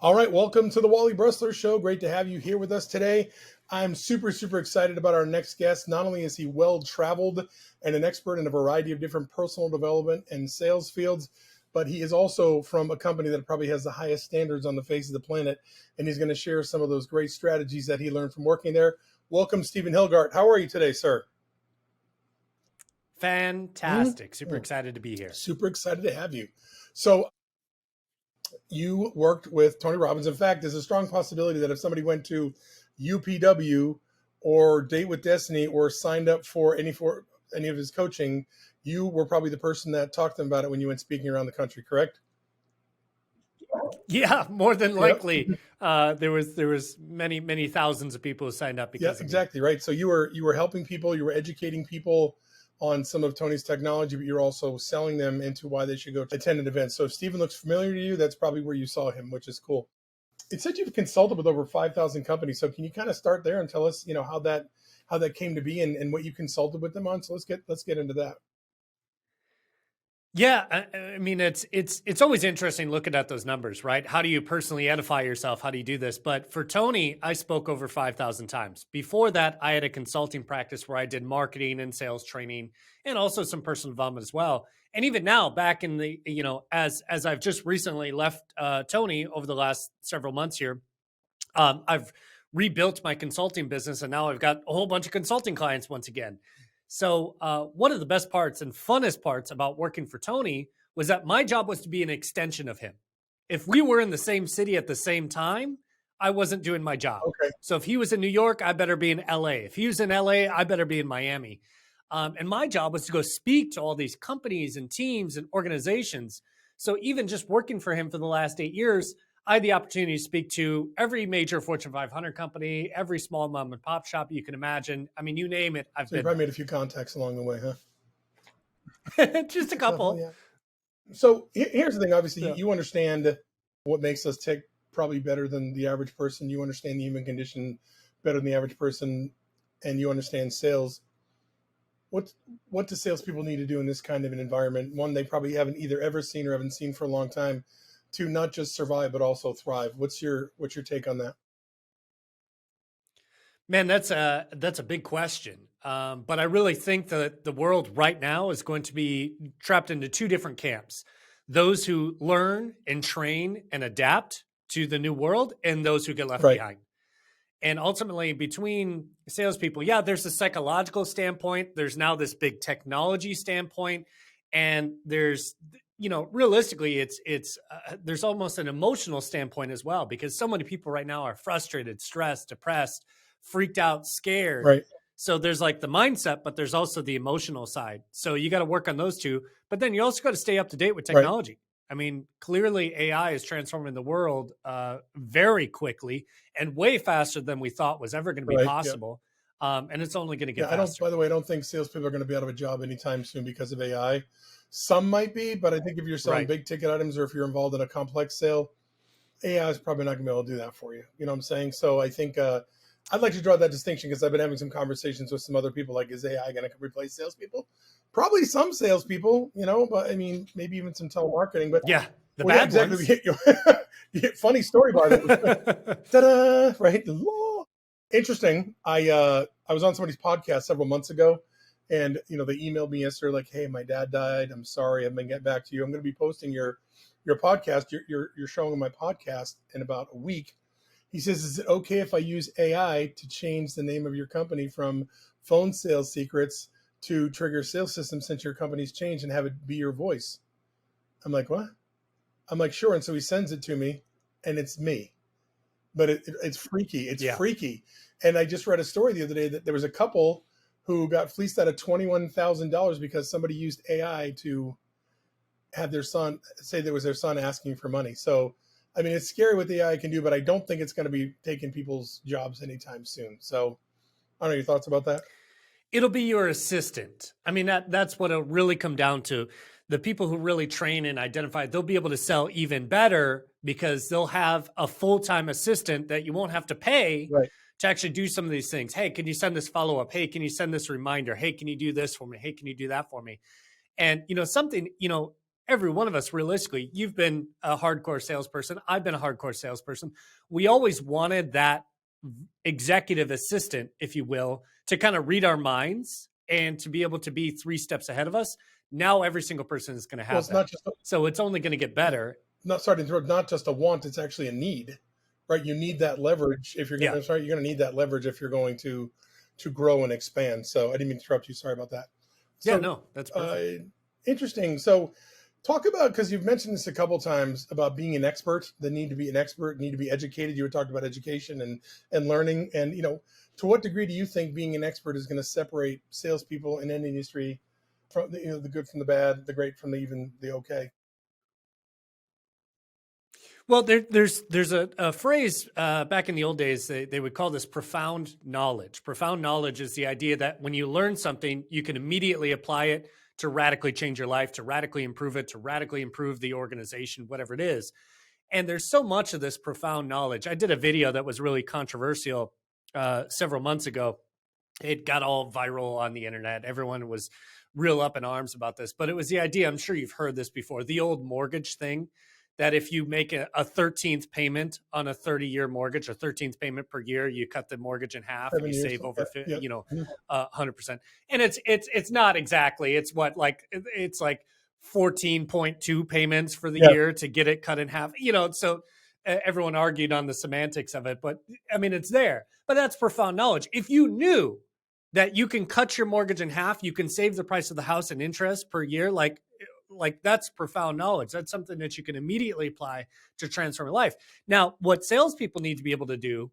All right, welcome to the Wally Bressler Show. Great to have you here with us today. I'm super excited about our next guest. Not only is he well-traveled and an expert in a variety of different personal development and sales fields, but he is also from a company that probably has the highest standards on the face of the planet, and he's going to share some of those great strategies that he learned from working there. Welcome, Stephen Hilgart. How are you today, sir? Fantastic. Super excited to be here. Super excited to have you. So you worked with Tony Robbins. In fact, there's a strong possibility that if somebody went to UPW or Date with Destiny or signed up for any of his coaching, you were probably the person that talked to them about it when you went speaking around the country, correct? Yeah, more than likely. Yep. There was many thousands of people who signed up because of exactly, right. So you were helping people, you were educating people on some of Tony's technology, but you're also selling them into why they should go attend an event. So if Stephen looks familiar to you, that's probably where you saw him, which is cool. It said you've consulted with over 5,000 companies. So can you kind of start there and tell us, how that came to be and what you consulted with them on? So let's get into that. Yeah, I mean, it's always interesting looking at those numbers, right? How do you personally edify yourself? How do you do this? But for Tony, I spoke over 5,000 times. Before that, I had a consulting practice where I did marketing and sales training and also some personal development as well. And even now, back in the, as I've just recently left Tony over the last several months here, I've rebuilt my consulting business and now I've got a whole bunch of consulting clients once again. So one of the best parts and funnest parts about working for Tony was that my job was to be an extension of him. If we were in the same city at the same time, I wasn't doing my job. Okay. So if he was in New York, I better be in LA. If he was in LA, I better be in Miami. And my job was to go speak to all these companies and teams and organizations. So even just working for him for the last 8 years, I had the opportunity to speak to every major Fortune 500 company, every small mom and pop shop you can imagine. I mean, you name it. So you probably made a few contacts along the way, huh? Just a couple. Yeah. So here's the thing. Obviously, you understand what makes us tick probably better than the average person. You understand the human condition better than the average person, and you understand sales. What do salespeople need to do in this kind of an environment? One, they probably haven't either ever seen or haven't seen for a long time. To not just survive, but also thrive. What's your take on that? Man, that's a big question. But I really think that the world right now is going to be trapped into two different camps. Those who learn and train and adapt to the new world and those who get left behind. And ultimately between salespeople, yeah, there's a psychological standpoint. There's now this big technology standpoint. And there's, realistically, it's there's almost an emotional standpoint as well, because so many people right now are frustrated, stressed, depressed, freaked out, scared. Right. So there's like the mindset, but there's also the emotional side. So you got to work on those two. But then you also got to stay up to date with technology. Right. I mean, clearly AI is transforming the world very quickly and way faster than we thought was ever going to be possible. Yeah. And it's only going to get faster. By the way, I don't think salespeople are going to be out of a job anytime soon because of AI. Some might be, but I think if you're selling big ticket items or if you're involved in a complex sale, AI is probably not going to be able to do that for you. You know what I'm saying? So I think I'd like to draw that distinction because I've been having some conversations with some other people. Like, is AI going to replace salespeople? Probably some salespeople, but I mean, maybe even some telemarketing. But yeah, bad ones. Funny story about it. Ta-da! Right? Interesting. I was on somebody's podcast several months ago. And, they emailed me yesterday like, hey, my dad died. I'm sorry. I've been getting back to you. I'm going to be posting your podcast. You're showing my podcast in about a week. He says, is it okay if I use AI to change the name of your company from Phone Sales Secrets to Trigger Sales System since your company's changed and have it be your voice? I'm like, what? I'm like, sure. And so he sends it to me and it's me. But it's freaky. It's freaky. And I just read a story the other day that there was a couple who got fleeced out of $21,000 because somebody used AI to have their son say that was their son asking for money. So, I mean, it's scary what the AI can do, but I don't think it's going to be taking people's jobs anytime soon. So I don't know, your thoughts about that? It'll be your assistant. I mean, that's what it'll really come down to. The people who really train and identify, they'll be able to sell even better because they'll have a full-time assistant that you won't have to pay to actually do some of these things. Hey, can you send this follow-up? Hey, can you send this reminder? Hey, can you do this for me? Hey, can you do that for me? And, something, every one of us, realistically, you've been a hardcore salesperson. I've been a hardcore salesperson. We always wanted that executive assistant, if you will, to kind of read our minds and to be able to be 3 steps ahead of us. Now every single person is going to have that. So it's only going to get better. Not just a want, it's actually a need, right? You need that leverage if you're going to, you're going to need that leverage if you're going to grow and expand. So I didn't mean to interrupt you. Sorry about that. So, yeah, no, that's perfect. Interesting. So talk about, because you've mentioned this a couple of times about being an expert, the need to be an expert, need to be educated. You were talking about education and learning. And, to what degree do you think being an expert is going to separate salespeople in any industry from the good from the bad, the great from the okay? Well, there's a phrase back in the old days, they would call this profound knowledge. Profound knowledge is the idea that when you learn something, you can immediately apply it to radically change your life, to radically improve it, to radically improve the organization, whatever it is. And there's so much of this profound knowledge. I did a video that was really controversial several months ago. It got all viral on the internet. Everyone was real up in arms about this, but it was the idea, I'm sure you've heard this before, the old mortgage thing, that if you make a 13th payment on a 30-year mortgage, a 13th payment per year, you cut the mortgage in half and you save over 100%. And it's not exactly, it's like 14.2 payments for the year to get it cut in half. So everyone argued on the semantics of it, but I mean, it's there. But that's profound knowledge. If you knew that you can cut your mortgage in half, you can save the price of the house and interest per year, like that's profound knowledge. That's something that you can immediately apply to transform your life. Now, what salespeople need to be able to do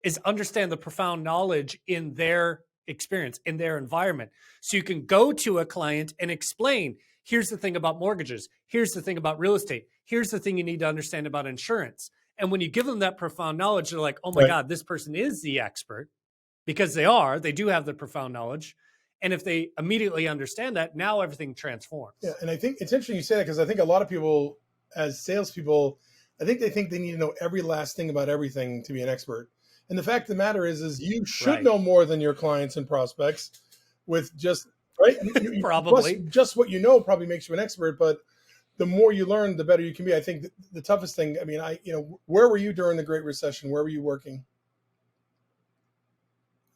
is understand the profound knowledge in their experience, in their environment. So you can go to a client and explain, here's the thing about mortgages. Here's the thing about real estate. Here's the thing you need to understand about insurance. And when you give them that profound knowledge, they're like, oh my God, this person is the expert, because they do have the profound knowledge. And if they immediately understand that, now everything transforms. Yeah, and I think it's interesting you say that, because I think a lot of people, as salespeople, I think they need to know every last thing about everything to be an expert. And the fact of the matter is you should know more than your clients and prospects. With just probably just what you know probably makes you an expert. But the more you learn, the better you can be. I think the toughest thing. I mean, where were you during the Great Recession? Where were you working?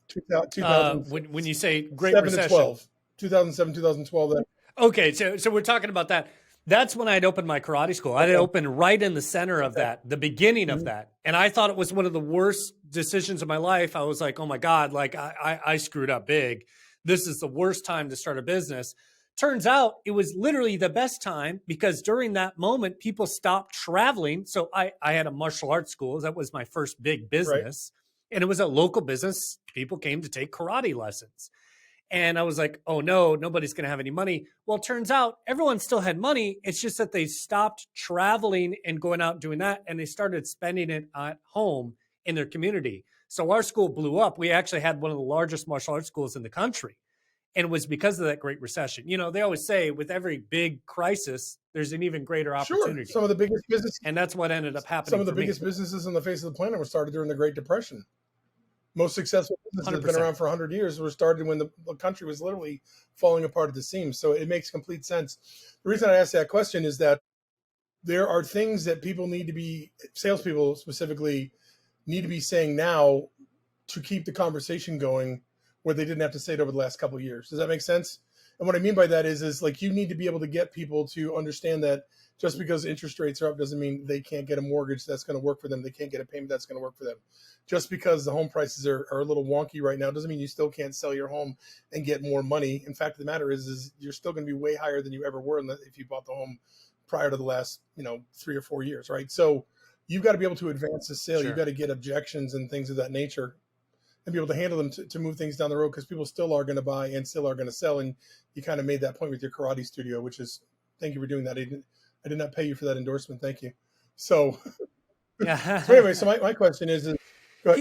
2000, when you say Great Recession, 2007, 2012. Okay, so we're talking about that. That's when I'd opened my karate school. I'd opened right in the center of that, the beginning of that. And I thought it was one of the worst decisions of my life. I was like, oh my God, like I screwed up big. This is the worst time to start a business. Turns out it was literally the best time, because during that moment, people stopped traveling. So I had a martial arts school. That was my first big business. And it was a local business. People came to take karate lessons. And I was like, oh no, nobody's going to have any money. Well, it turns out everyone still had money. It's just that they stopped traveling and going out and doing that. And they started spending it at home in their community. So our school blew up. We actually had one of the largest martial arts schools in the country. And it was because of that Great Recession. They always say with every big crisis, there's an even greater opportunity. Sure. Some of the biggest businesses. And that's what ended up happening. Some of the biggest businesses on the face of the planet were started during the Great Depression. Most successful businesses that have been around for 100 years were started when the country was literally falling apart at the seams. So it makes complete sense. The reason I asked that question is that there are things that salespeople specifically, need to be saying now to keep the conversation going, where they didn't have to say it over the last couple of years. Does that make sense? And what I mean by that is like, you need to be able to get people to understand that just because interest rates are up doesn't mean they can't get a mortgage that's going to work for them. They can't get a payment that's going to work for them. Just because the home prices are a little wonky right now doesn't mean you still can't sell your home and get more money. In fact, the matter is you're still going to be way higher than you ever were if you bought the home prior to the last 3 or 4 years, right? So you've got to be able to advance the sale. Sure. You've got to get objections and things of that nature and be able to handle them to move things down the road, because people still are going to buy and still are going to sell. And you kind of made that point with your karate studio, which is, thank you for doing that. I did not pay you for that endorsement. Thank you. So, so anyway, so my question is go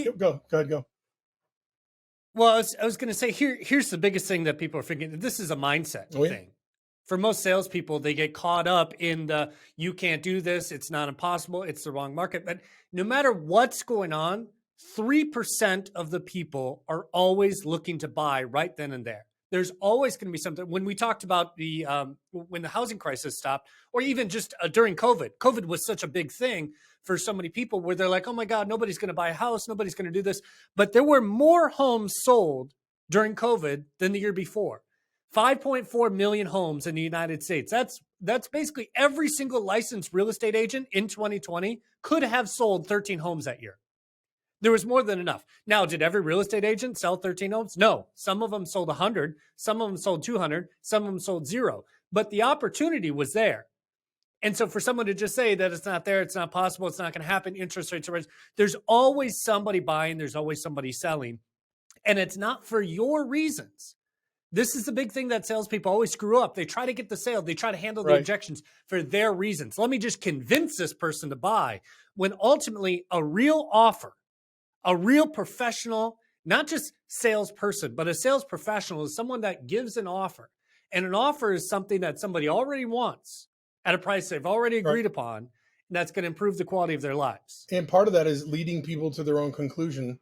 ahead. Well, I was going to say, here's the biggest thing that people are thinking. This is a mindset thing. For most salespeople, they get caught up in you can't do this, it's not impossible, it's the wrong market. But no matter what's going on, 3% of the people are always looking to buy right then and there. There's always going to be something. When we talked about the when the housing crisis stopped, or even just during COVID, COVID was such a big thing for so many people where they're like, oh my God, nobody's going to buy a house, nobody's going to do this. But there were more homes sold during COVID than the year before. 5.4 million homes in the United States. That's basically every single licensed real estate agent in 2020 could have sold 13 homes that year. There was more than enough. Now, did every real estate agent sell 13 homes? No. Some of them sold 100, some of them sold 200, some of them sold 0. But the opportunity was there. And so for someone to just say that it's not there, it's not possible, it's not going to happen, interest rates are raised, there's always somebody buying, there's always somebody selling. And it's not for your reasons. This is the big thing that salespeople always screw up. They try to get the sale. They try to handle the objections for their reasons. Let me just convince this person to buy, when ultimately a real offer, a real professional, not just salesperson, but a sales professional is someone that gives an offer. And an offer is something that somebody already wants at a price they've already agreed upon, and that's going to improve the quality of their lives. And part of that is leading people to their own conclusion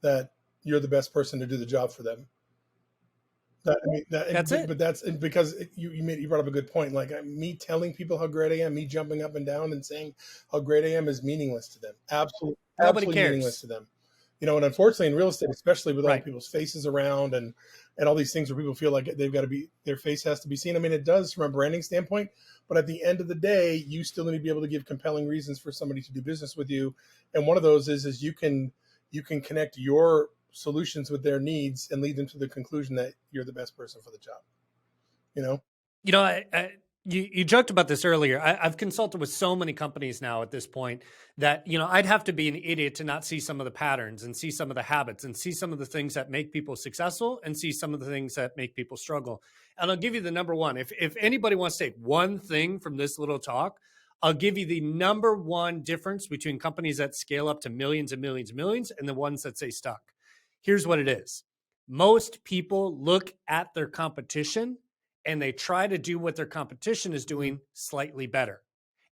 that you're the best person to do the job for them. That's it. But that's because you brought up a good point. Like me telling people how great I am, me jumping up and down and saying how great I am is meaningless to them. Absolutely cares. Meaningless to them. You know, and unfortunately in real estate, especially with all people's faces around and all these things where people feel like they've got to be, their face has to be seen. I mean, it does from a branding standpoint, but at the end of the day, you still need to be able to give compelling reasons for somebody to do business with you. And one of those is you can connect your solutions with their needs and lead them to the conclusion that you're the best person for the job. You joked about this earlier. I've consulted with so many companies now at this point that, I'd have to be an idiot to not see some of the patterns and see some of the habits and see some of the things that make people successful and see some of the things that make people struggle. And I'll give you the number one. If anybody wants to take one thing from this little talk, I'll give you the number one difference between companies that scale up to millions and millions and millions and the ones that stay stuck. Here's what it is. Most people look at their competition and they try to do what their competition is doing slightly better.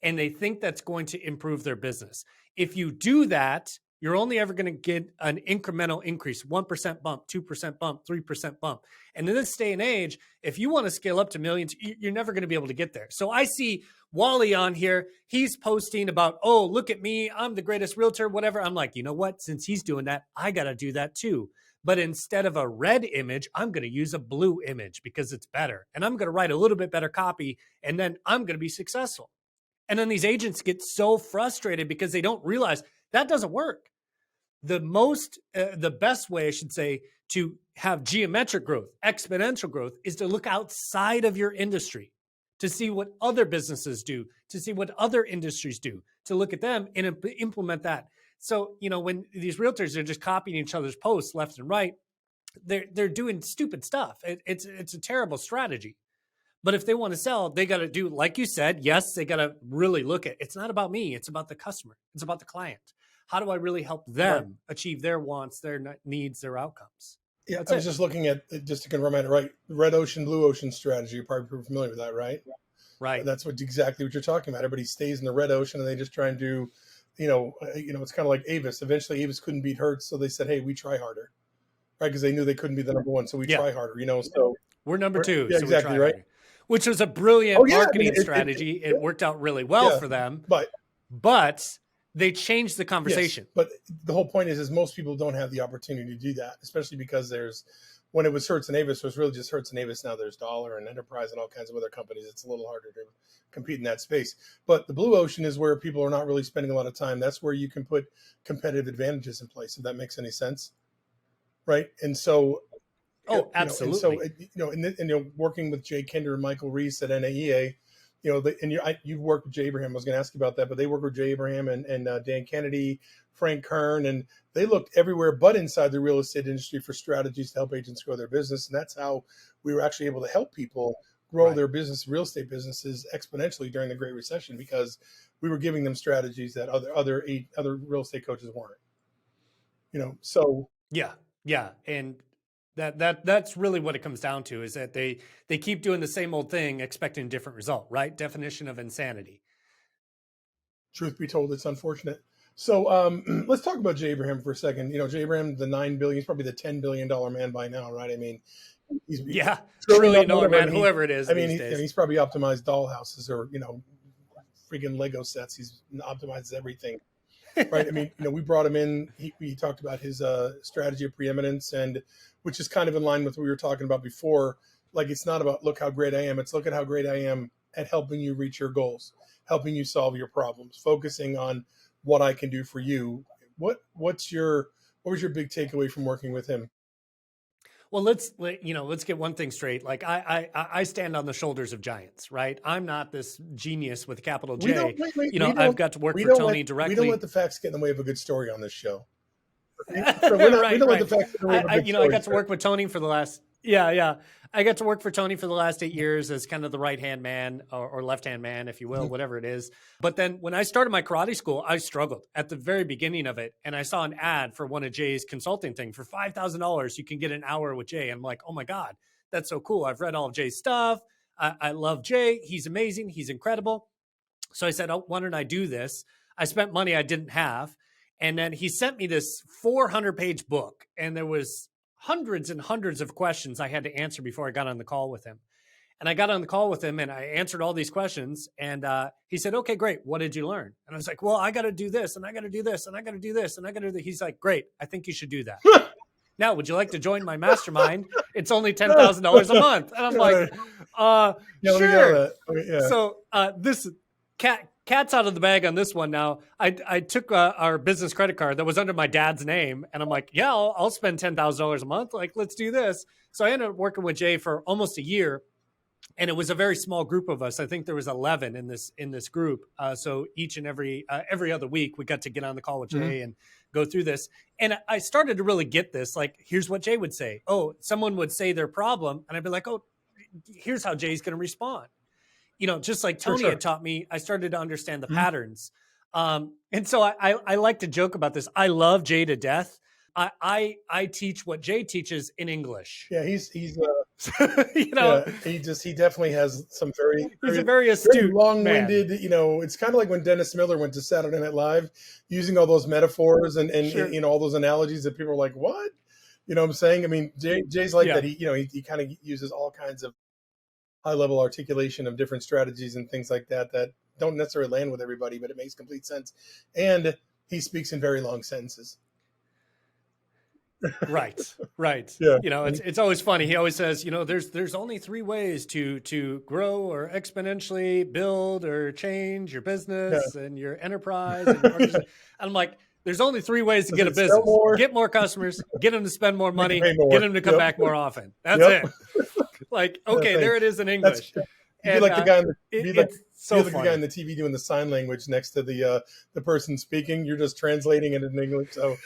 And they think that's going to improve their business. If you do that, you're only ever going to get an incremental increase, 1% bump, 2% bump, 3% bump. And in this day and age, if you want to scale up to millions, you're never going to be able to get there. So I see Wally on here. He's posting about, oh, look at me. I'm the greatest realtor, whatever. I'm like, you know what? Since he's doing that, I got to do that too. But instead of a red image, I'm going to use a blue image because it's better. And I'm going to write a little bit better copy, and then I'm going to be successful. And then these agents get so frustrated because they don't realize that doesn't work. The best way, I should say, to have geometric growth, exponential growth, is to look outside of your industry, to see what other businesses do, to see what other industries do, to look at them and implement that. So, when these realtors are just copying each other's posts left and right, they're doing stupid stuff. It's a terrible strategy. But if they want to sell, they got to do, like you said, yes, they got to really look at, it's not about me. It's about the customer. It's about the client. How do I really help them achieve their wants, their needs, their outcomes? Yeah, I was just looking at, just to confirm it, right? Red ocean, blue ocean strategy. You're probably familiar with that, right? Right. That's exactly what you're talking about. Everybody stays in the red ocean and they just try and do, it's kind of like Avis. Eventually Avis couldn't beat Hertz. So they said, hey, we try harder, right? Because they knew they couldn't be the number one. So we try harder, so. We're number two. Yeah, so exactly, right? Harder. Which was a brilliant marketing strategy. It worked out really well for them. But they changed the conversation. Yes, but the whole point is most people don't have the opportunity to do that, especially because when it was Hertz and Avis, it was really just Hertz and Avis. Now there's Dollar and Enterprise and all kinds of other companies. It's a little harder to compete in that space. But the blue ocean is where people are not really spending a lot of time. That's where you can put competitive advantages in place, if that makes any sense. Right. And so, absolutely. Working with Jay Kinder and Michael Reese at NAEA, you've worked with Jay Abraham. I was going to ask you about that, but they work with Jay Abraham and Dan Kennedy, Frank Kern, and they looked everywhere but inside the real estate industry for strategies to help agents grow their business. And that's how we were actually able to help people grow their business, real estate businesses exponentially during the Great Recession, because we were giving them strategies that other real estate coaches weren't. So yeah, and that's really what it comes down to, is that they keep doing the same old thing expecting a different result, right? Definition of insanity. Truth be told, it's unfortunate. So let's talk about Jay Abraham for a second. Jay Abraham, the $9 billion, he's probably the $10 billion man by now, right? I mean, He's Yeah, screwing up trillion dollar whatever. man, whoever it is I mean, these days. he's probably optimized dollhouses or, freaking Lego sets. He's optimizes everything. Right. I mean, we brought him in. He talked about his strategy of preeminence, and which is kind of in line with what we were talking about before. Like, it's not about look how great I am. It's look at how great I am at helping you reach your goals, helping you solve your problems, focusing on what I can do for you. What was your big takeaway from working with him? Well, let's get one thing straight. Like I stand on the shoulders of giants, right? I'm not this genius with a capital J. I've got to work for Tony directly. We don't let the facts get in the way of a good story on this show. Okay? So we don't let the facts get in the way of a good story. I got to work with Tony for the last I got to work for Tony for the last 8 years as kind of the right-hand man or left-hand man, if you will, whatever it is. But then when I started my karate school, I struggled at the very beginning of it. And I saw an ad for one of Jay's consulting thing for $5,000. You can get an hour with Jay. I'm like, oh my God, that's so cool. I've read all of Jay's stuff. I love Jay. He's amazing. He's incredible. So I said, oh, why don't I do this? I spent money I didn't have. And then he sent me this 400-page book. And there was hundreds and hundreds of questions I had to answer before I got on the call with him. And I got on the call with him and I answered all these questions. And he said, okay, great. What did you learn? And I was like, well, I got to do this and I got to do this and I got to do this and I got to do this. He's like, great. I think you should do that. Now, would you like to join my mastermind? It's only $10,000 a month. And I'm like, sure. Yeah. So this cat's out of the bag on this one now. I took our business credit card that was under my dad's name. And I'm like, yeah, I'll spend $10,000 a month. Like, let's do this. So I ended up working with Jay for almost a year. And it was a very small group of us. I think there was 11 in this group. So each and every other week, we got to get on the call with Jay and go through this. And I started to really get this. Like, here's what Jay would say. Oh, someone would say their problem. And I'd be like, oh, here's how Jay's going to respond. Just like Tony had taught me, I started to understand the patterns. And so I like to joke about this. I love Jay to death. I teach what Jay teaches in English. Yeah, he's he definitely has some he's a very astute, very long-winded. Man. It's kind of like when Dennis Miller went to Saturday Night Live, using all those metaphors and all those analogies that people are like, what? You know what I'm saying? I mean, Jay's like that. He kind of uses all kinds of high-level articulation of different strategies and things like that don't necessarily land with everybody, but it makes complete sense. And he speaks in very long sentences. Right. Yeah. It's always funny. He always says, there's only 3 ways to grow or exponentially build or change your business and your enterprise. And I'm like, there's only 3 ways to get a business: get more customers, get them to spend more money, get them to come back more often. That's it. Like, okay, there it is in English. You're like the guy on the guy in the TV doing the sign language next to the person speaking. You're just translating it in English. So.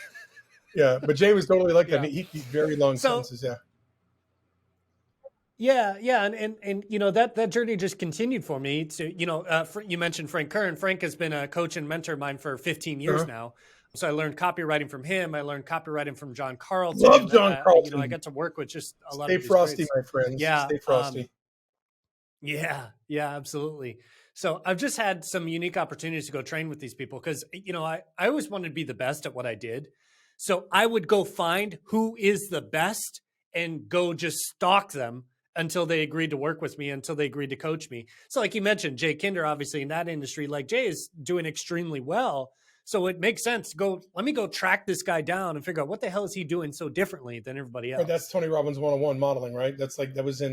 Yeah, but Jay was totally like that. He's very long sentences. Yeah, and that journey just continued for me. To you mentioned Frank Kern. Frank has been a coach and mentor of mine for 15 years now. So I learned copywriting from him. I learned copywriting from John Carlton. Love John Carlton. I got to work with just a lot. Stay frosty, my friends. Yeah, stay frosty. Yeah, absolutely. So I've just had some unique opportunities to go train with these people because I always wanted to be the best at what I did. So I would go find who is the best and go just stalk them until they agreed to work with me, until they agreed to coach me. So like you mentioned, Jay Kinder, obviously in that industry, like Jay is doing extremely well. So it makes sense to let me go track this guy down and figure out what the hell is he doing so differently than everybody else. Right, that's Tony Robbins 101 modeling, right? That was in,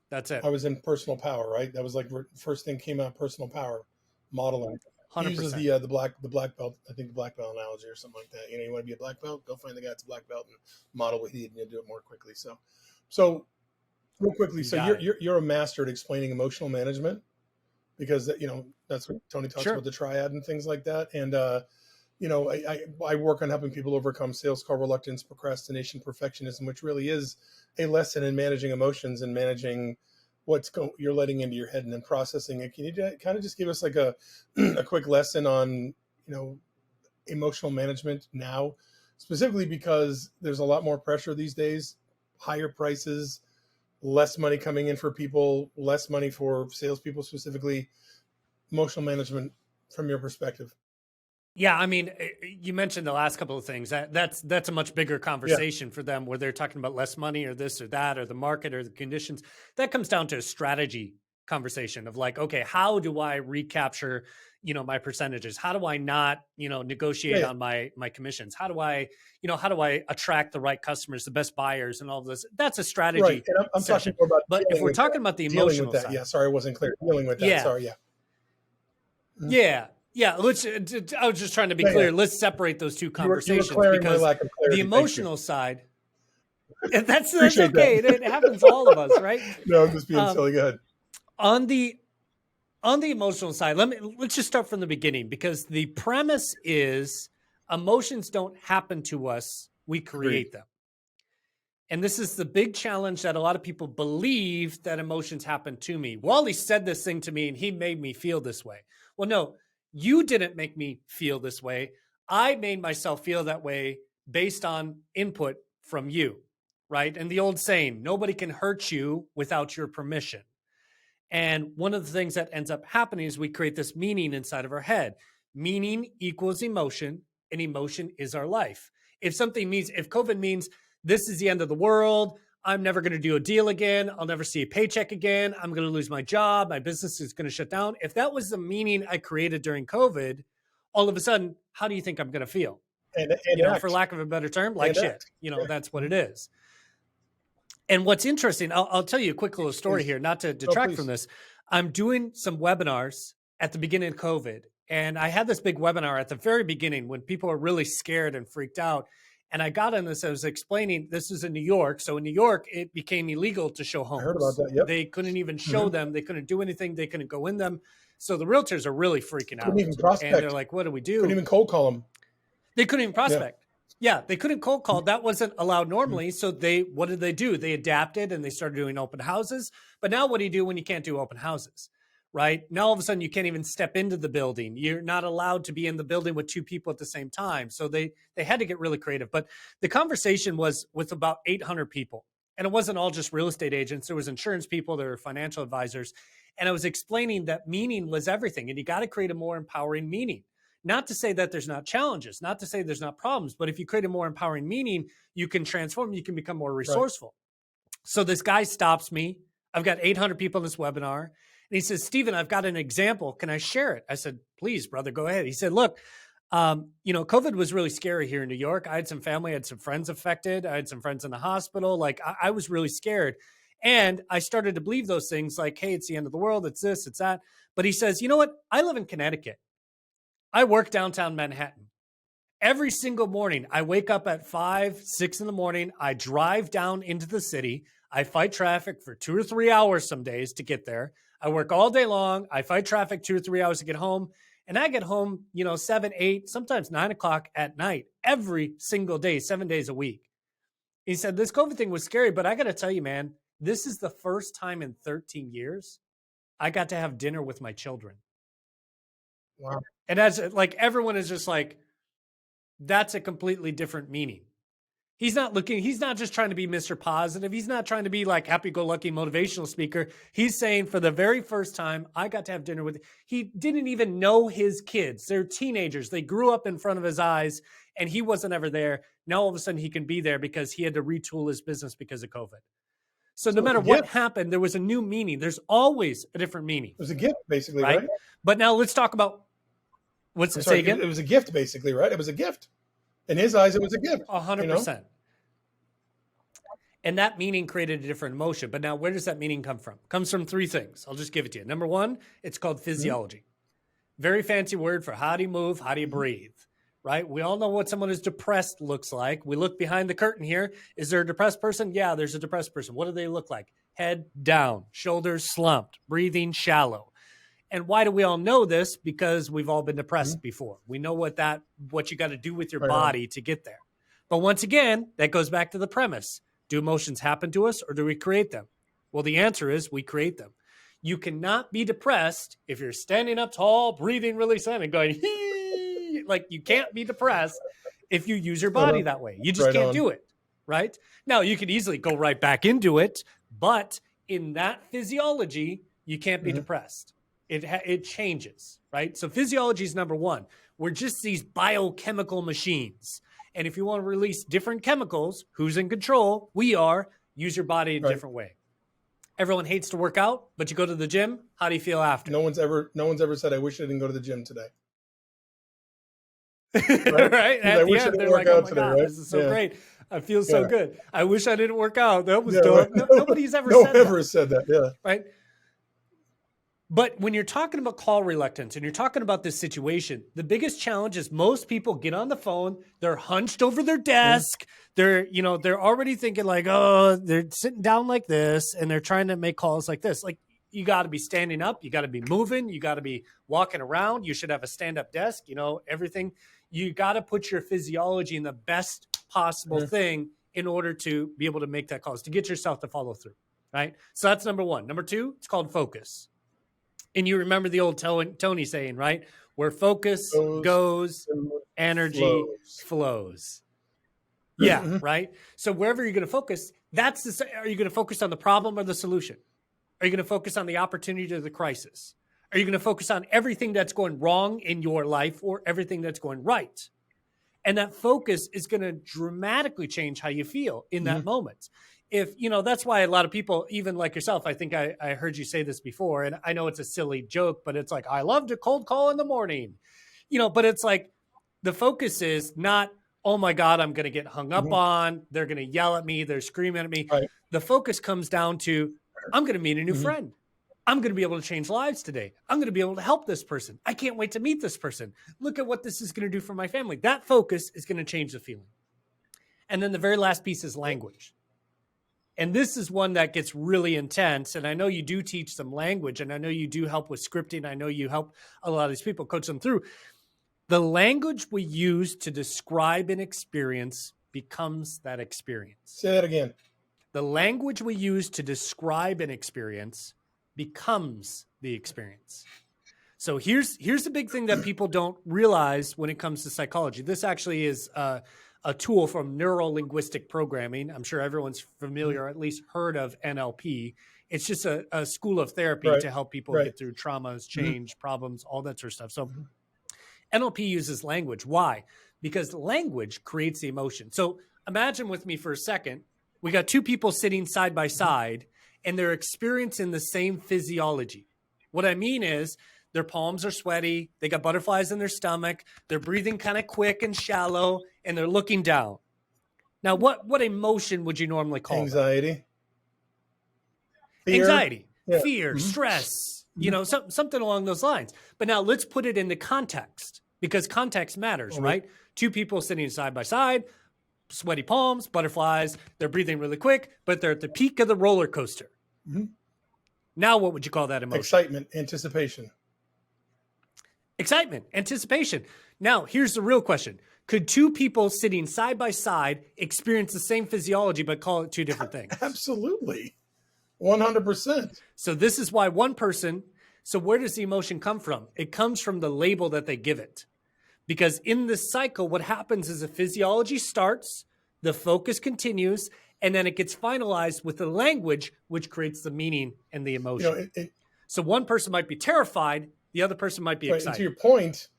that's it. I was in Personal Power, right? That was like first thing came out, Personal Power modeling. 100%. He uses the black belt, I think the black belt analogy or something like that. You want to be a black belt, go find the guy that's a black belt and model what he did and do it more quickly. So real quickly, you're a master at explaining emotional management because that's what Tony talks about, the triad and things like that. And I work on helping people overcome sales call reluctance, procrastination, perfectionism, which really is a lesson in managing emotions and managing you're letting into your head and then processing it. Can you kind of just give us like a quick lesson on, emotional management now, specifically because there's a lot more pressure these days, higher prices, less money coming in for people, less money for salespeople, specifically emotional management from your perspective? Yeah, I mean, you mentioned the last couple of things. That's a much bigger conversation for them, where they're talking about less money or this or that or the market or the conditions. That comes down to a strategy conversation of like, okay, how do I recapture, my percentages? How do I not, Yeah, negotiate yeah. on my commissions? How do I attract the right customers, the best buyers, and all of this? That's a Right. strategy And I'm talking session. more about But if dealing we're with that. talking about the Dealing with emotional that. side, Yeah. Sorry, I wasn't clear. Dealing with that. yeah, Sorry. Yeah. Mhm. yeah, yeah. I was just trying to be Yeah. Yeah. clear. Let's separate those two You were conversations, clearing my because lack of the clarity. Thank you. emotional side, and that's Appreciate okay. that. It happens to all of us, right? No, I'm just being Um, silly. Go ahead. on the emotional side, let's just start from the beginning, because the premise is emotions don't happen to us; we Agreed. create them. And this is the big challenge, that a lot of people believe that emotions happen to me. Wally said this thing to me and he made me feel this way. Well, no, you didn't make me feel this way. I made myself feel that way based on input from you, right? And the old saying, nobody can hurt you without your permission. And one of the things that ends up happening is we create this meaning inside of our head. Meaning equals emotion, and emotion is our life. If COVID means this is the end of the world, I'm never going to do a deal again, I'll never see a paycheck again, I'm going to lose my job, my business is going to shut down. If that was the meaning I created during COVID, all of a sudden, how do you think I'm going to feel? And For act. lack of a better term, like And shit. act. Yeah. That's what Mhm. it is. And what's interesting, I'll tell you a quick little story Please. here, not to No, detract from please. this. I'm doing some webinars at the beginning of COVID. And I had this big webinar at the very beginning when people were really scared and freaked out. And I got on this, I was explaining, this is in New York. So in New York, it became illegal to show I heard about homes. that. Yep. They couldn't even show Hmm. them. They couldn't do anything. They couldn't go in them. So the realtors are really freaking Couldn't even out. And they're prospect. like, what do we Couldn't do? even cold call them. They couldn't even Yeah. prospect. Yeah, they couldn't cold call. That wasn't allowed Mhm. normally. So what did they do? They adapted and they started doing open houses. But now what do you do when you can't do open houses? Right? Now all of a sudden you can't even step into the building. You're not allowed to be in the building with two people at the same time. So they had to get really creative. But the conversation was with about 800 people. And it wasn't all just real estate agents. There was insurance people, there were financial advisors. And I was explaining that meaning was everything. And you got to create a more empowering meaning. Not to say that there's not challenges, not to say there's not problems, but if you create a more empowering meaning, you can transform, you can become more Right. resourceful. So this guy stops me. I've got 800 people in this webinar. And he says, Stephen, I've got an example. Can I share it? I said, please, brother, go ahead. He said, look, COVID was really scary here in New York. I had some family, I had some friends affected. I had some friends in the hospital. Like I was really scared. And I started to believe those things like, hey, it's the end of the world. It's this, it's that. But he says, you know what? I live in Connecticut. I work downtown Manhattan. Every single morning, I wake up at 5, 6 in the morning. I drive down into the city. I fight traffic for 2 or 3 hours some days to get there. I work all day long. I fight traffic 2 or 3 hours to get home. And I get home, 7, 8, sometimes 9 o'clock at night, every single day, 7 days a week. He said, this COVID thing was scary, but I got to tell you, man, this is the first time in 13 years I got to have dinner with my children. Wow. And as like everyone is just like, that's a completely different meaning. He's not just trying to be Mr. Positive. He's not trying to be like happy-go-lucky motivational speaker. He's saying for the very first time, I got to have dinner with, he didn't even know his kids. They're teenagers. They grew up in front of his eyes and he wasn't ever there. Now all of a sudden he can be there because he had to retool his business because of COVID. So no So it's matter a what gift. happened, there was a new meaning. There's always a different meaning, It was a gift, basically, right? right? But now let's talk about, I'm say sorry. again? It was a gift, basically, right? It was a gift. In his eyes, it was a gift. 100%. And that meaning created a different emotion. But now where does that meaning come from? It comes from 3 things. I'll just give it to you. Number 1, it's called physiology. Mm-hmm. Very fancy word for how do you move, how do you breathe, right? We all know what someone who's depressed looks like. We look behind the curtain here. Is there a depressed person? Yeah, there's a depressed person. What do they look like? Head down, shoulders slumped, breathing shallow. And why do we all know this? Because we've all been depressed before. We know what you got to do with your body to get there. But once again, that goes back to the premise. Do emotions happen to us or do we create them? Well, the answer is we create them. You cannot be depressed if you're standing up tall, breathing really slow and going, hee! Like you can't be depressed if you use your body that way. You just can't do it, right? Now, you could easily go right back into it, but in that physiology, you can't be depressed. It changes, right? So physiology is number 1. We're just these biochemical machines. And if you want to release different chemicals, who's in control? We are. Use your body a different way. Everyone hates to work out, but you go to the gym. How do you feel after? No one's ever said, I wish I didn't go to the gym today. Right? At I the wish I end, didn't they're work like, oh out my today, God, right? this is so great. I feel so good. I wish I didn't work out. That was right. nobody's ever no said one ever that. said that. Yeah. Right. But when you're talking about call reluctance and you're talking about this situation, the biggest challenge is most people get on the phone, they're hunched over their desk, they're already thinking like, oh, they're sitting down like this and they're trying to make calls like this. Like, you got to be standing up, you got to be moving, you got to be walking around, you should have a stand-up desk, everything. You got to put your physiology in the best possible thing in order to be able to make that call, to get yourself to follow through, right? So that's number one. Number two, it's called focus. And you remember the old Tony saying, right? Where focus goes, energy flows. Yeah, right? So wherever you're going to focus, are you going to focus on the problem or the solution? Are you going to focus on the opportunity or the crisis? Are you going to focus on everything that's going wrong in your life or everything that's going right? And that focus is going to dramatically change how you feel in that moment. If, that's why a lot of people, even like yourself, I think I heard you say this before, and I know it's a silly joke, but it's like, I love to cold call in the morning, but it's like the focus is not, oh my God, I'm going to get hung up on. They're going to yell at me. They're screaming at me. Right. The focus comes down to, I'm going to meet a new friend. I'm going to be able to change lives today. I'm going to be able to help this person. I can't wait to meet this person. Look at what this is going to do for my family. That focus is going to change the feeling. And then the very last piece is language. And this is one that gets really intense. And I know you do teach some language, and I know you do help with scripting. I know you help a lot of these people, coach them through. The language we use to describe an experience becomes that experience. Say that again. The language we use to describe an experience becomes the experience. So here's the big thing that people don't realize when it comes to psychology. This actually is a tool from neuro-linguistic programming. I'm sure everyone's familiar, or at least heard of NLP. It's just a school of therapy to help people get through traumas, change, problems, all that sort of stuff. So NLP uses language. Why? Because language creates the emotion. So imagine with me for a second, we got two people sitting side by side, and they're experiencing the same physiology. What I mean is their palms are sweaty, they got butterflies in their stomach, they're breathing kind of quick and shallow, and they're looking down. Now, what emotion would you normally call anxiety? That? Anxiety, fear, stress, something along those lines. But now let's put it into context, because context matters, right? Two people sitting side by side, sweaty palms, butterflies, they're breathing really quick, but they're at the peak of the roller coaster. Now, what would you call that emotion? Excitement, anticipation. Excitement, anticipation. Now, here's the real question. Could two people sitting side by side experience the same physiology, but call it two different things? Absolutely. 100%. So this is why one person, so where does the emotion come from? It comes from the label that they give it. Because in this cycle, what happens is the physiology starts, the focus continues, and then it gets finalized with the language, which creates the meaning and the emotion. So one person might be terrified, the other person might be excited. And to your point,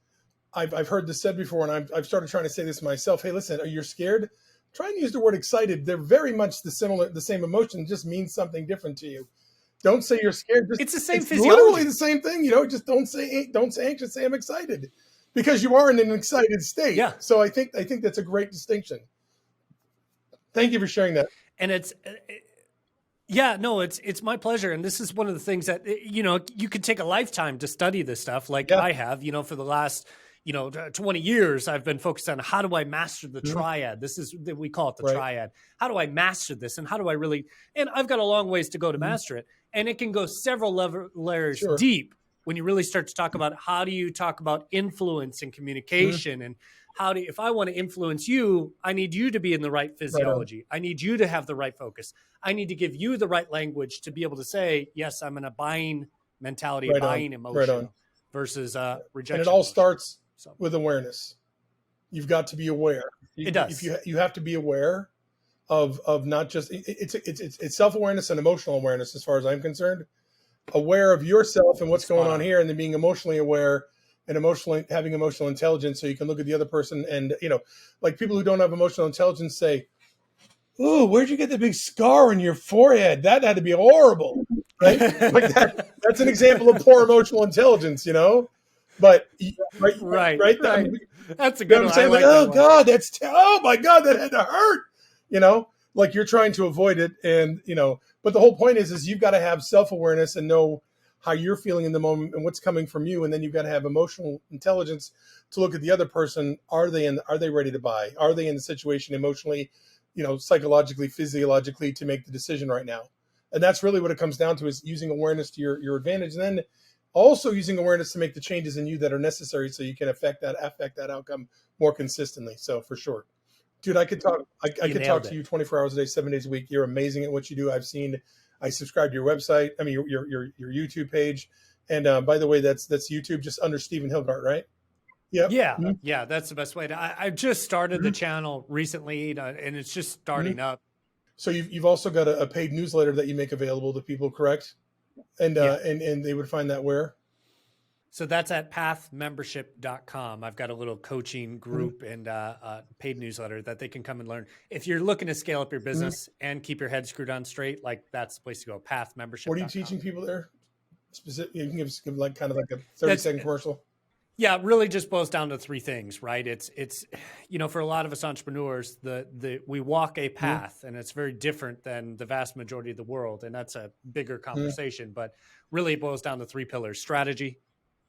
I've heard this said before, and I've started trying to say this myself. Hey, listen, are you scared? Try and use the word excited. They're very much the same emotion, just means something different to you. Don't say you're scared. It's the same physiology. physiology. Literally the same thing. Just don't say anxious. Say I'm excited, because you are in an excited state. Yeah. So I think that's a great distinction. Thank you for sharing that. And it's my pleasure. And this is one of the things that, you could take a lifetime to study this stuff like I have, for the last, 20 years, I've been focused on how do I master the triad? We call it the triad. How do I master this? And how do I really, and I've got a long ways to go to master it. And it can go several layers deep when you really start to talk about how do you talk about influence and communication and if I want to influence you, I need you to be in the right physiology. I need you to have the right focus. I need to give you the right language to be able to say, yes, I'm in a buying mentality, buying emotion versus rejection. And it all starts with awareness. You've got to be aware. It does. You have to be aware of not just, it's self-awareness and emotional awareness as far as I'm concerned. Aware of yourself and what's going on here, and then being emotionally aware and having emotional intelligence, so you can look at the other person and, like people who don't have emotional intelligence say, "Ooh, where'd you get the big scar on your forehead? That had to be horrible," right? Like that's an example of poor emotional intelligence, But right. That's a good one. I'm saying? Like, oh God, oh my God, that had to hurt. Like you're trying to avoid it, and But the whole point is you've got to have self-awareness and know how you're feeling in the moment and what's coming from you, and then you've got to have emotional intelligence to look at the other person. Are they ready to buy? Are they in the situation emotionally, psychologically, physiologically, to make the decision right now? And that's really what it comes down to, is using awareness to your advantage, and then also using awareness to make the changes in you that are necessary so you can affect that outcome more consistently. So for sure. Dude, I could talk to you 24 hours a day, 7 days a week. You're amazing at what you do. I subscribe to your website. I mean, your YouTube page. And by the way, that's YouTube, just under Stephen Hilgart, right? Yep. Yeah. That's the best way I just started the channel recently, and it's just starting up. So you've also got a paid newsletter that you make available to people, correct? And and they would find that where? So that's at pathmembership.com. I've got a little coaching group and paid newsletter that they can come and learn. If you're looking to scale up your business and keep your head screwed on straight, like that's the place to go, pathmembership.com. What are you teaching people there? You can give like kind of like a 30-second commercial. Yeah, it really just boils down to three things, right? It's for a lot of us entrepreneurs, we walk a path, and it's very different than the vast majority of the world, and that's a bigger conversation. But really, it boils down to three pillars: strategy.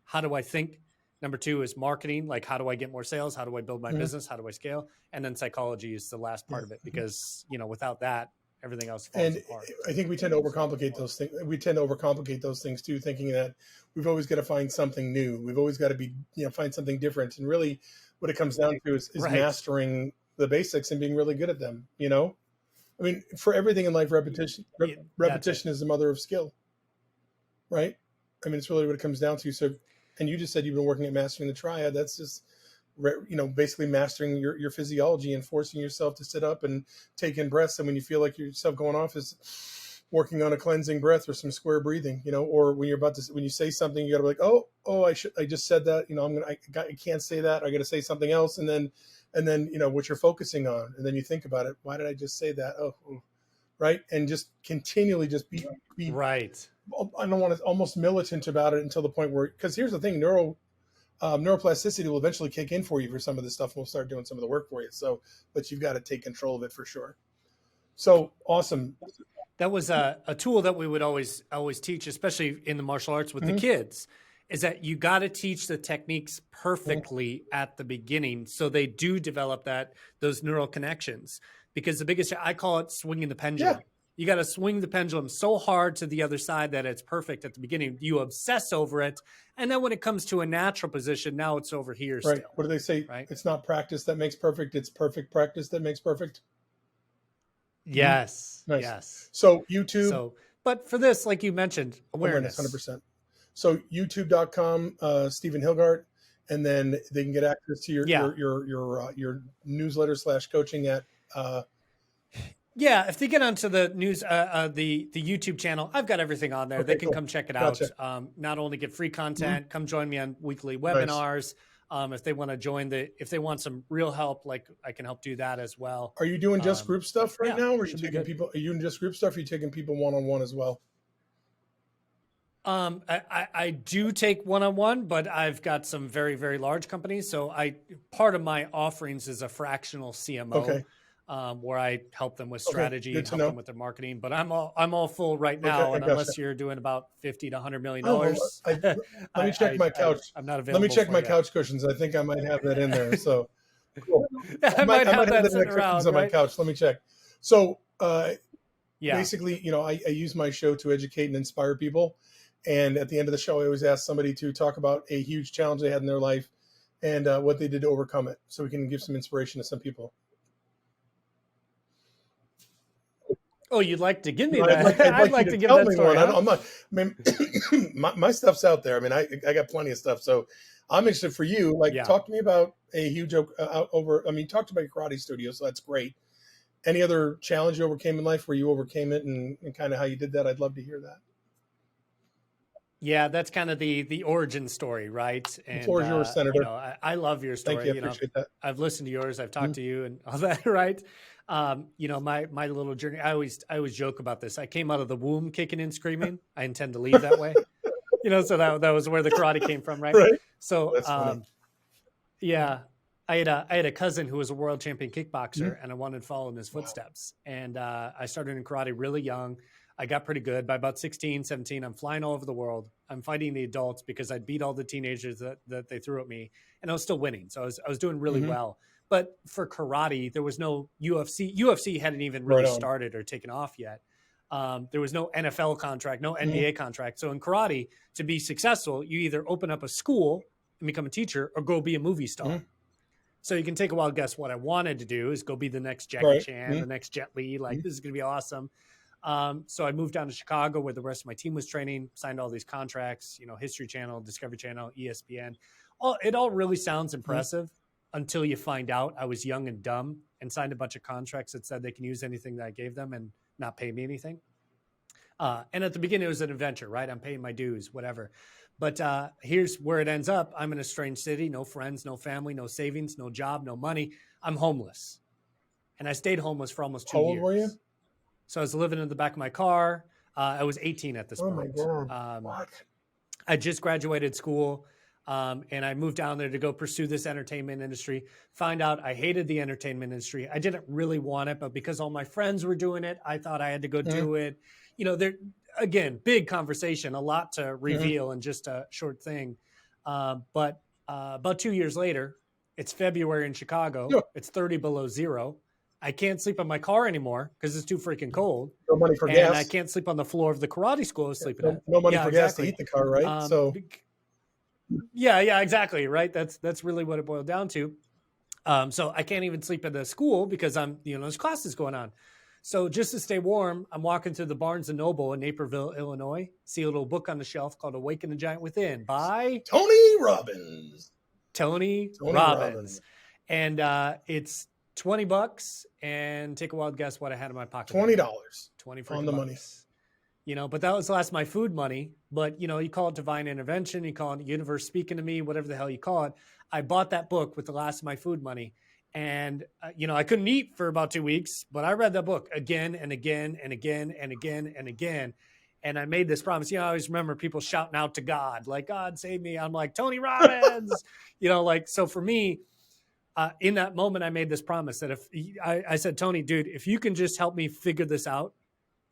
How do I think? Number two is marketing. Like, how do I get more sales? How do I build my business? How do I scale? And then psychology is the last part of it, because without that, everything else falls apart. I think we tend to overcomplicate those things. We tend to overcomplicate those things too, thinking that we've always got to find something new. We've always got to find something different. And really, what it comes down to is mastering the basics and being really good at them. I mean, for everything in life, repetition is the mother of skill, right? I mean, it's really what it comes down to. So, and you just said you've been working at mastering the triad. That's just, basically mastering your physiology and forcing yourself to sit up and take in breaths. And when you feel like yourself going off, is working on a cleansing breath or some square breathing, or when when you say something, you got to be like, oh, I just said that, I can't say that. I got to say something else. And then, what you're focusing on. And then you think about it. Why did I just say that? Oh, right. And just continually just be right. I don't want to almost militant about it until the point where, because here's the thing, neuroplasticity will eventually kick in for you for some of this stuff. We'll start doing some of the work for you. So, but you've got to take control of it for sure. So awesome. That was a tool that we would always teach, especially in the martial arts with the kids, is that you got to teach the techniques perfectly at the beginning, so they do develop those neural connections. Because the biggest, I call it swinging the pendulum. Yeah. You got to swing the pendulum so hard to the other side that it's perfect at the beginning. You obsess over it. And then when it comes to a natural position, now it's over here. Right. Still, what do they say? Right? It's not practice that makes perfect. It's perfect practice that makes perfect. Yes. Nice. Yes. So YouTube. But for this, like you mentioned, awareness. 100%. So youtube.com, Stephen Hilgart. And then they can get access to your newsletter / coaching at, yeah, if they get onto the news, the YouTube channel, I've got everything on there. Okay, they can come check it out. Not only get free content, come join me on weekly webinars. Nice. If they want to join if they want some real help, like I can help do that as well. Are you doing just group stuff now? Or are you taking people? Are you doing just group stuff? Or are you taking people one-on-one as well? I do take one-on-one, but I've got some very, very large companies. So part of my offerings is a fractional CMO. Okay. Where I help them with strategy, help them with their marketing, but I'm all full right now. And unless you're doing about $50 to $100 million, let me check my couch. I'm not available. Let me check my couch cushions. I think I might have that in there. So cool. I might have that sitting around, on my couch. Let me check. So basically, I use my show to educate and inspire people. And at the end of the show, I always ask somebody to talk about a huge challenge they had in their life and what they did to overcome it, so we can give some inspiration to some people. Oh, you'd like to give me that? I'd like to give that story. I'm not. I mean, my stuff's out there. I mean, I got plenty of stuff. So I'm interested for you. Talk to me about a huge over. I mean, you talked about your karate studio, so that's great. Any other challenge you overcame in life where you overcame it and kind of how you did that? I'd love to hear that. Yeah, that's kind of the origin story, right? The And floor is yours, Senator. I love your Thank you. story. I appreciate that. I've listened to yours, I've talked Mhm. to you, and all that, right? My little journey. I always joke about this. I came out of the womb kicking and screaming. I intend to leave that way. So that was where the karate came from, right? Right. So That's funny. yeah, I had a cousin who was a world champion kickboxer, Mhm. and I wanted to follow in his Wow. footsteps. And I started in karate really young. I got pretty good. By about 16, 17, I'm flying all over the world. I'm fighting the adults because I beat all the teenagers that they threw at me, and I was still winning. So I was doing really Mhm. well. But for karate, there was no UFC. UFC hadn't even Right really on. started or taken off yet. There was no NFL contract, no Mhm. NBA contract. So in karate, to be successful, you either open up a school and become a teacher or go be a movie star. Mhm. So you can take a wild guess. What I wanted to do is go be the next Jackie Right. Chan, Mhm. the next Jet Li. Like, Mhm. this is going to be awesome. So I moved down to Chicago where the rest of my team was training, signed all these contracts, History Channel, Discovery Channel, ESPN. It all really sounds impressive until you find out I was young and dumb and signed a bunch of contracts that said they can use anything that I gave them and not pay me anything. And at the beginning, it was an adventure, right? I'm paying my dues, whatever. But here's where it ends up. I'm in a strange city, no friends, no family, no savings, no job, no money. I'm homeless. And I stayed homeless for almost 2 How years. old were you? So I was living in the back of my car. I was 18 at this Oh my point. God. What? I just graduated school, and I moved down there to go pursue this entertainment industry. Find out I hated the entertainment industry. I didn't really want it, but because all my friends were doing it, I thought I had to go Mhm. do it. There again, big conversation, a lot to Mhm. reveal in just a short thing. But about 2 years later, it's February in Chicago. Yeah. It's 30 below zero. I can't sleep in my car anymore because it's too freaking cold. No money for And I gas. can't sleep on the floor of the karate school I was sleeping at. No money Yeah, for gas to exactly. heat the car, right? So Yeah, exactly. Right. That's really what it boiled down to. So I can't even sleep at the school because there's classes going on. So just to stay warm, I'm walking through the Barnes and Noble in Naperville, Illinois, see a little book on the shelf called Awaken the Giant Within by Tony Robbins. Tony Robbins. And it's $20, and take a wild guess what I had in my pocket. $20 20 on the money. But that was last my food money. But you call it divine intervention, you call it universe speaking to me, whatever the hell you call it. I bought that book with the last of my food money, and I couldn't eat for about 2 weeks, but I read that book again and again and again and again and again. And I made this promise. I always remember people shouting out to God, like, God save me. I'm like, Tony Robbins, so for me, in that moment, I made this promise that if I said, Tony, dude, if you can just help me figure this out,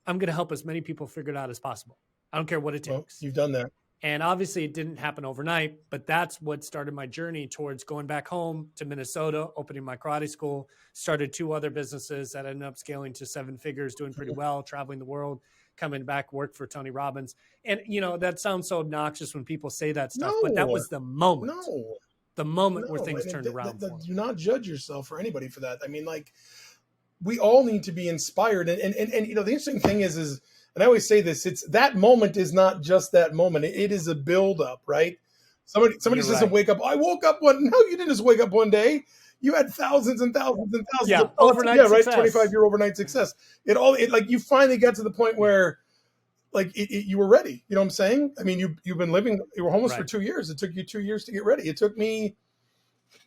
I'm going to help as many people figure it out as possible. I don't care what it takes. Well, you've done that. And obviously it didn't happen overnight, but that's what started my journey towards going back home to Minnesota, opening my karate school, started 2 other businesses that ended up scaling to 7 figures, doing pretty well, traveling the world, coming back, work for Tony Robbins. And, that sounds so obnoxious when people say that stuff, but that was the moment. No. The moment where things turned around. Do not judge yourself or anybody for that. I mean, we all need to be inspired. And the interesting thing is, and I always say this, it's that moment is not just that moment. It is a buildup, right? Somebody doesn't wake up. I woke up no, you didn't just wake up one day. You had thousands and thousands and thousands of overnight success. 25-year overnight success. You finally got to the point where you were ready. You know what I'm saying? I mean, you were homeless for 2 years. It took you 2 years to get ready. It took me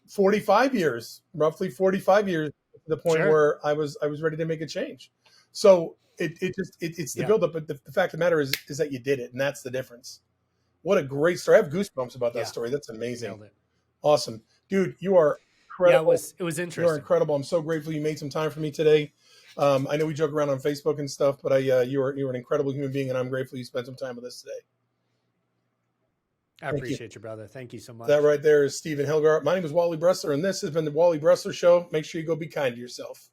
45 years, roughly 45 years, to the point where I was ready to make a change. So it's the buildup, but the fact of the matter is that you did it, and that's the difference. What a great story! I have goosebumps about that story. That's amazing. Awesome, dude. You are incredible. Yeah, it was interesting. You are incredible. I'm so grateful you made some time for me today. I know we joke around on Facebook and stuff, but you are an incredible human being, and I'm grateful you spent some time with us today. I appreciate you, brother. Thank you so much. That right there is Stephen Hilgart. My name is Wally Bressler, and this has been the Wally Bressler Show. Make sure you go be kind to yourself.